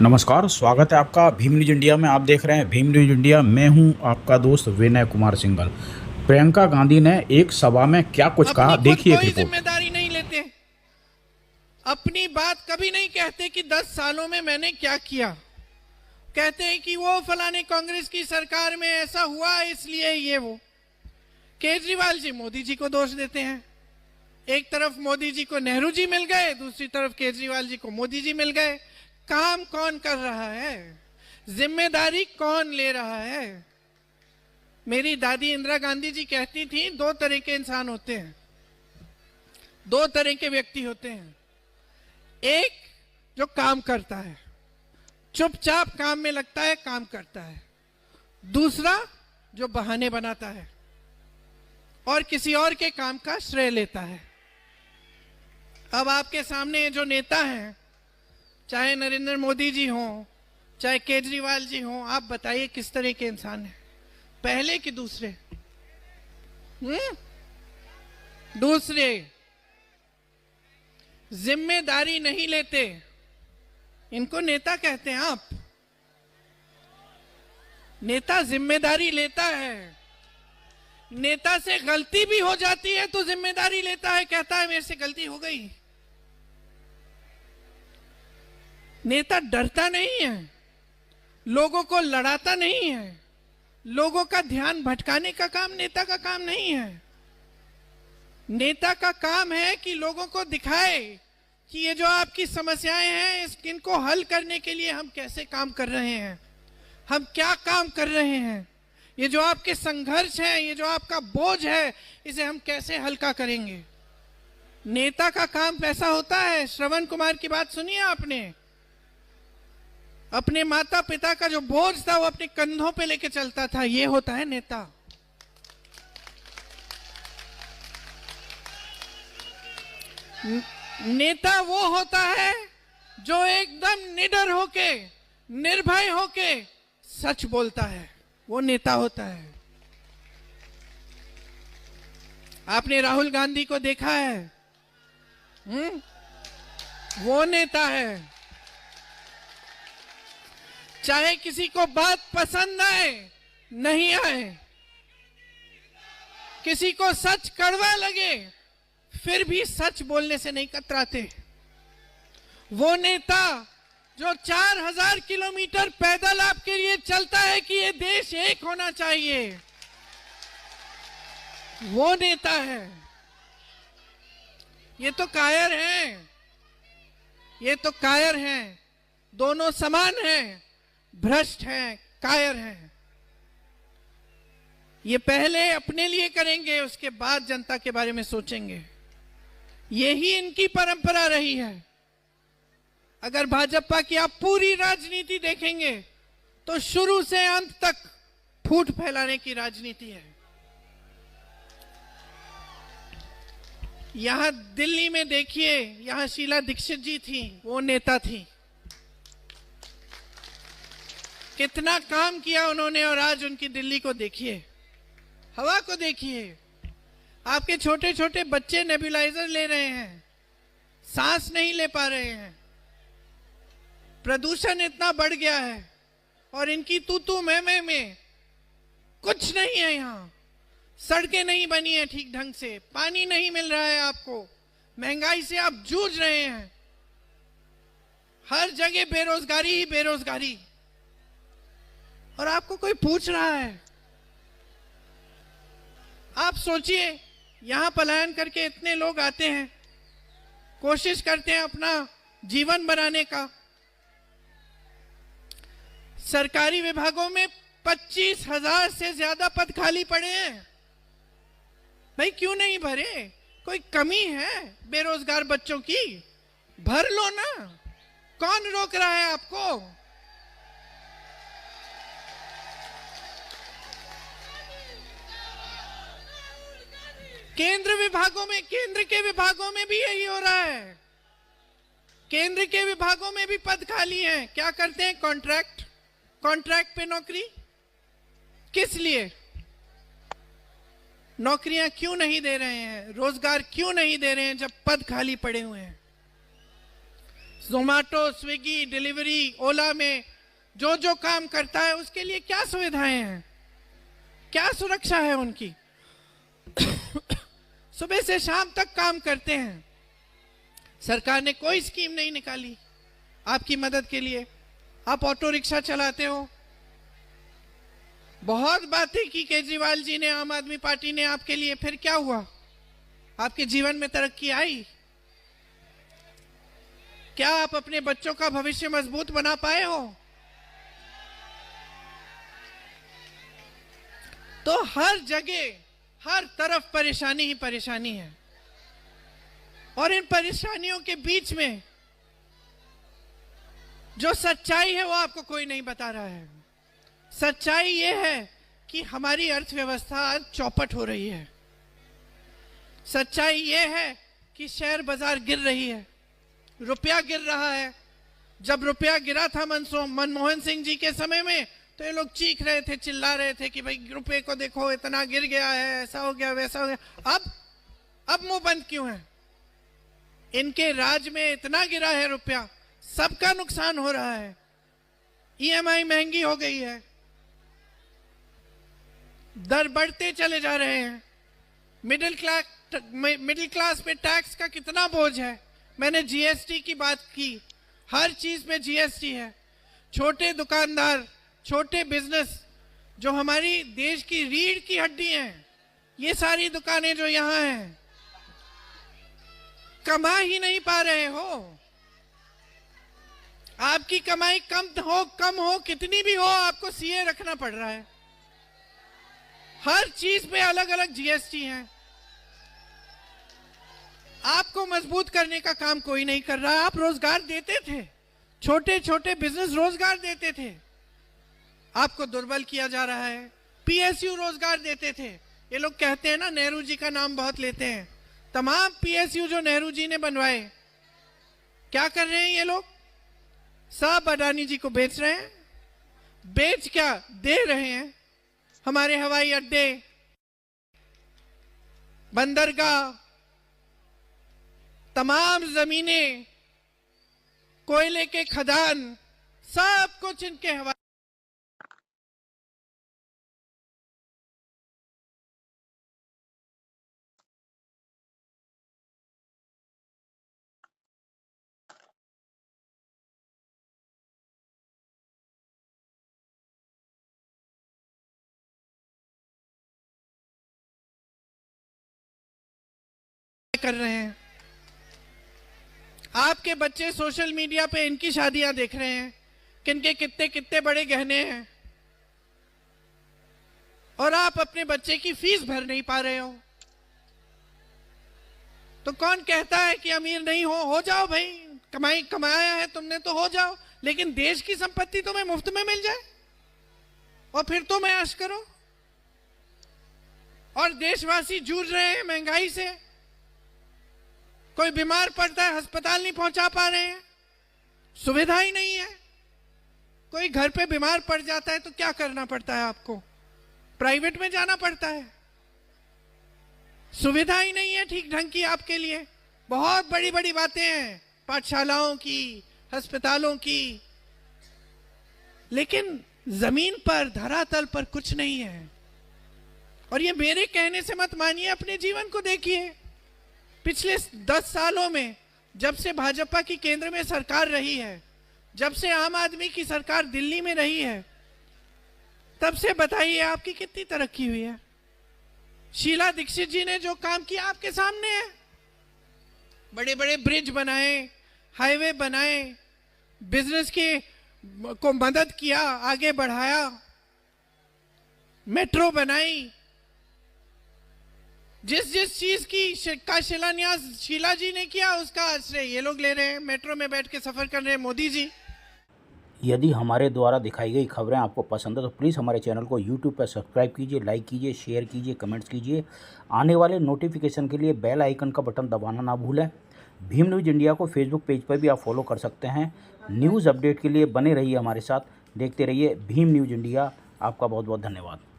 नमस्कार, स्वागत है आपका भीम न्यूज इंडिया में। आप देख रहे हैं भीम न्यूज इंडिया। मैं हूं आपका दोस्त विनय कुमार सिंघल। प्रियंका गांधी ने एक सभा में क्या कुछ कहा, देखिए एक कोई रिपोर्ट। जिम्मेदारी नहीं लेते, अपनी बात कभी नहीं कहते कि 10 सालों में मैंने क्या किया। कहते हैं कि वो फलाने कांग्रेस की सरकार में ऐसा हुआ इसलिए ये वो। केजरीवाल जी मोदी जी को दोष देते हैं। एक तरफ मोदी जी को नेहरू जी मिल गए, दूसरी तरफ केजरीवाल जी को मोदी जी मिल गए। काम कौन कर रहा है, जिम्मेदारी कौन ले रहा है? मेरी दादी इंदिरा गांधी जी कहती थी, दो तरह के इंसान होते हैं, दो तरह के व्यक्ति होते हैं। एक जो काम करता है, चुपचाप काम में लगता है, काम करता है। दूसरा जो बहाने बनाता है और किसी और के काम का श्रेय लेता है। अब आपके सामने जो नेता हैं, चाहे नरेंद्र मोदी जी हों, चाहे केजरीवाल जी हों, आप बताइए किस तरह के इंसान हैं, पहले कि दूसरे? दूसरे जिम्मेदारी नहीं लेते, इनको नेता कहते हैं आप। नेता जिम्मेदारी लेता है, नेता से गलती भी हो जाती है तो जिम्मेदारी लेता है, कहता है मेरे से गलती हो गई। नेता डरता नहीं है, लोगों को लड़ाता नहीं है, लोगों का ध्यान भटकाने का काम नेता का काम नहीं है। नेता का काम है कि लोगों को दिखाए कि ये जो आपकी समस्याएं हैं, इनको हल करने के लिए हम कैसे काम कर रहे हैं, हम क्या काम कर रहे हैं। ये जो आपके संघर्ष है, ये जो आपका बोझ है, इसे हम कैसे हल्का करेंगे। नेता का काम ऐसा होता है। श्रवण कुमार की बात सुनिए आपने, अपने माता पिता का जो बोझ था वो अपने कंधों पे लेके चलता था। ये होता है नेता। नेता वो होता है जो एकदम निडर होके, निर्भय होके सच बोलता है, वो नेता होता है। आपने राहुल गांधी को देखा है, वो नेता है। चाहे किसी को बात पसंद आए नहीं आए, किसी को सच कड़वा लगे, फिर भी सच बोलने से नहीं कतराते। वो नेता जो 4000 किलोमीटर पैदल आपके लिए चलता है कि ये देश एक होना चाहिए, वो नेता है। ये तो कायर हैं, ये तो कायर हैं, दोनों समान हैं, भ्रष्ट हैं, कायर हैं। ये पहले अपने लिए करेंगे, उसके बाद जनता के बारे में सोचेंगे। यही इनकी परंपरा रही है। अगर भाजपा की आप पूरी राजनीति देखेंगे तो शुरू से अंत तक फूट फैलाने की राजनीति है। यहां दिल्ली में देखिए, यहां शीला दीक्षित जी थी, वो नेता थी। कितना काम किया उन्होंने, और आज उनकी दिल्ली को देखिए, हवा को देखिए। आपके छोटे छोटे बच्चे नेबुलाइजर ले रहे हैं, सांस नहीं ले पा रहे हैं। प्रदूषण इतना बढ़ गया है और इनकी तू तू मैं में कुछ नहीं है। यहाँ सड़कें नहीं बनी है ठीक ढंग से, पानी नहीं मिल रहा है आपको, महंगाई से आप जूझ रहे हैं, हर जगह बेरोजगारी ही बेरोजगारी, और आपको कोई पूछ रहा है? आप सोचिए, यहां पलायन करके इतने लोग आते हैं, कोशिश करते हैं अपना जीवन बनाने का। सरकारी विभागों में 25,000 से ज्यादा पद खाली पड़े हैं। भाई क्यों नहीं भरे? कोई कमी है बेरोजगार बच्चों की? भर लो ना, कौन रोक रहा है आपको? केंद्र विभागों में, केंद्र के विभागों में भी यही हो रहा है। केंद्र के विभागों में भी पद खाली हैं। क्या करते हैं? कॉन्ट्रैक्ट, कॉन्ट्रैक्ट पे नौकरी। किस लिए? नौकरियां क्यों नहीं दे रहे हैं, रोजगार क्यों नहीं दे रहे हैं जब पद खाली पड़े हुए हैं? जोमेटो, स्विगी, डिलीवरी, ओला में जो जो काम करता है उसके लिए क्या सुविधाएं हैं, क्या सुरक्षा है उनकी? सुबह से शाम तक काम करते हैं। सरकार ने कोई स्कीम नहीं निकाली आपकी मदद के लिए। आप ऑटो रिक्शा चलाते हो, बहुत बातें की केजरीवाल जी ने, आम आदमी पार्टी ने आपके लिए, फिर क्या हुआ? आपके जीवन में तरक्की आई? क्या आप अपने बच्चों का भविष्य मजबूत बना पाए हो? तो हर जगह, हर तरफ परेशानी ही परेशानी है। और इन परेशानियों के बीच में जो सच्चाई है वो आपको कोई नहीं बता रहा है। सच्चाई ये है कि हमारी अर्थव्यवस्था आज चौपट हो रही है। सच्चाई ये है कि शेयर बाजार गिर रही है, रुपया गिर रहा है। जब रुपया गिरा था मनमोहन सिंह जी के समय में, तो ये लोग चीख रहे थे, चिल्ला रहे थे कि भाई रुपये को देखो, इतना गिर गया है, ऐसा हो गया, वैसा हो गया। अब मुंह बंद क्यों है? इनके राज में इतना गिरा है रुपया, सबका नुकसान हो रहा है। ईएमआई महंगी हो गई है, दर बढ़ते चले जा रहे हैं। मिडिल क्लास पे टैक्स का कितना बोझ है। मैंने जीएसटी की बात की, हर चीज में जीएसटी है। छोटे दुकानदार, छोटे बिजनेस, जो हमारी देश की रीढ़ की हड्डी हैं, ये सारी दुकानें जो यहां हैं, कमा ही नहीं पा रहे हो। आपकी कमाई कम हो कितनी भी हो, आपको सीए रखना पड़ रहा है। हर चीज पे अलग अलग जीएसटी है। आपको मजबूत करने का काम कोई नहीं कर रहा। आप रोजगार देते थे, छोटे छोटे बिजनेस रोजगार देते थे, आपको दुर्बल किया जा रहा है। पीएसयू रोजगार देते थे। ये लोग कहते हैं ना, नेहरू जी का नाम बहुत लेते हैं। तमाम पीएसयू जो नेहरू जी ने बनवाए, क्या कर रहे हैं ये लोग? सब अडानी जी को बेच रहे हैं। बेच क्या, दे रहे हैं। हमारे हवाई अड्डे, बंदरगाह, तमाम जमीनें, कोयले के खदान, सब कुछ इनके हवाले कर रहे हैं। आपके बच्चे सोशल मीडिया पे इनकी शादियां देख रहे हैं, किनके कितने कितने बड़े गहने हैं, और आप अपने बच्चे की फीस भर नहीं पा रहे हो। तो कौन कहता है कि अमीर नहीं हो जाओ भाई, कमाया है तुमने तो हो जाओ, लेकिन देश की संपत्ति तुम्हें मुफ्त में मिल जाए और फिर तुम ऐश करो। और देशवासी जूझ रहे हैं महंगाई से। कोई बीमार पड़ता है, अस्पताल नहीं पहुंचा पा रहे हैं, सुविधा ही नहीं है। कोई घर पे बीमार पड़ जाता है तो क्या करना पड़ता है आपको? प्राइवेट में जाना पड़ता है। सुविधा ही नहीं है ठीक ढंग की आपके लिए। बहुत बड़ी बड़ी बातें हैं, पाठशालाओं की, अस्पतालों की, लेकिन जमीन पर, धरातल पर कुछ नहीं है। और ये मेरे कहने से मत मानिए, अपने जीवन को देखिए। पिछले 10 सालों में, जब से भाजपा की केंद्र में सरकार रही है, जब से आम आदमी की सरकार दिल्ली में रही है, तब से बताइए आपकी कितनी तरक्की हुई है। शीला दीक्षित जी ने जो काम किया आपके सामने है। बड़े बड़े ब्रिज बनाए, हाईवे बनाए, बिजनेस को मदद किया, आगे बढ़ाया, मेट्रो बनाई। जिस चीज का शिलान्यास शीला जी ने किया, उसका आश्रय ये लोग ले रहे हैं। मेट्रो में बैठ के सफर कर रहे हैं मोदी जी। यदि हमारे द्वारा दिखाई गई खबरें आपको पसंद है तो प्लीज़ हमारे चैनल को YouTube पर सब्सक्राइब कीजिए, लाइक कीजिए, शेयर कीजिए, कमेंट्स कीजिए। आने वाले नोटिफिकेशन के लिए बेल आइकन का बटन दबाना ना भूलें। भीम न्यूज़ इंडिया को फेसबुक पेज पर भी आप फॉलो कर सकते हैं। न्यूज़ अपडेट के लिए बने रहिए हमारे साथ, देखते रहिए भीम न्यूज़ इंडिया। आपका बहुत बहुत धन्यवाद।